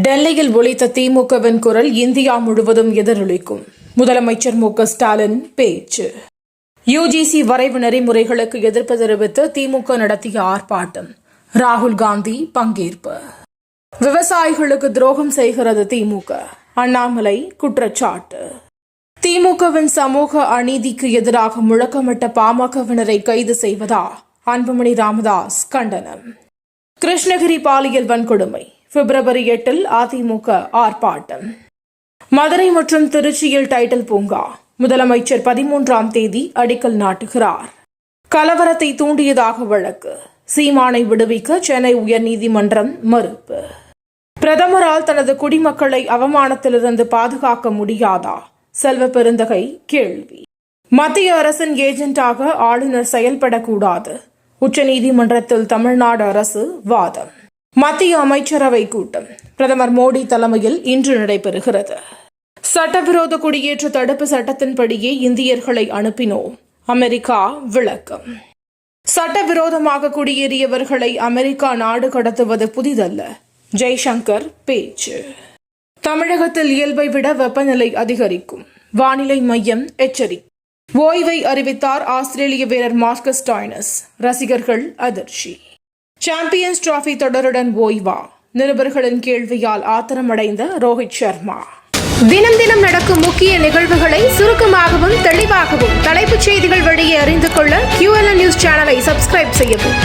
டெல்லியில் ஒலித்த திமுகவின் குரல் இந்தியா முழுவதும் எதிரொலிக்கும். முதலமைச்சர் மு க ஸ்டாலின் பேச்சு. யுஜிசி வரைவு நெறிமுறைகளுக்கு எதிர்ப்பு தெரிவித்து திமுக நடத்திய ஆர்ப்பாட்டம். ராகுல் காந்தி பங்கேற்பு. விவசாயிகளுக்கு துரோகம் செய்கிறது திமுக. அண்ணாமலை குற்றச்சாட்டு. திமுகவின் சமூக அநீதிக்கு எதிராக முழக்கமிட்ட பாமகவினரை கைது செய்வதா? அன்புமணி ராமதாஸ் கண்டனம். கிருஷ்ணகிரி பாலியல் வன்கொடுமை. பிப்ரவரி 8 அதிமுக ஆர்ப்பாட்டம். மதுரை மற்றும் திருச்சியில் டைட்டில் பூங்கா. முதலமைச்சர் 13ஆம் தேதி அடிக்கல் நாட்டுகிறார். கலவரத்தை தூண்டியதாக வழக்கு. சீமானை விடுவிக்க சென்னை உயர்நீதிமன்றம் மறுப்பு. பிரதமரால் தனது குடிமக்களை அவமானத்திலிருந்து பாதுகாக்க முடியாதா? செல்வ பெருந்தகை கேள்வி. மத்திய அரசின் ஏஜென்டாக ஆளுநர் செயல்படக்கூடாது. உச்சநீதிமன்றத்தில் தமிழ்நாடு அரசு வாதம். மத்திய அமைச்சரவை கூட்டம் பிரதமர் மோடி தலைமையில் இன்று நடைபெறுகிறது. சட்டவிரோத குடியேற்ற தடுப்பு சட்டத்தின்படியே இந்தியர்களை அனுப்பினோம். அமெரிக்கா விளக்கம். சட்டவிரோதமாக குடியேறியவர்களை அமெரிக்கா நாடு கடத்துவது புதிதல்ல. ஜெய்சங்கர் பேச்சு. தமிழகத்தில் இயல்பை விட வெப்பநிலை அதிகரிக்கும். வானிலை மையம் எச்சரிக்கை. ஓய்வை அறிவித்தார் ஆஸ்திரேலிய வீரர் மார்க்கஸ் ஸ்டாய்னஸ். ரசிகர்கள் அதிர்ச்சி. Champions trophy தொடருடன் ஓய்வா? நிருபர்களின் கேள்வியால் ஆத்திரமடைந்த ரோஹித் சர்மா. தினம் தினம் நடக்கும் முக்கிய நிகழ்வுகளை சுருக்கமாகவும் தெளிவாகவும் தலைப்புச் செய்திகள் வழியே அறிந்து கொள்ள QLN நியூஸ் சேனலை சப்ஸ்கிரைப் செய்யவும்.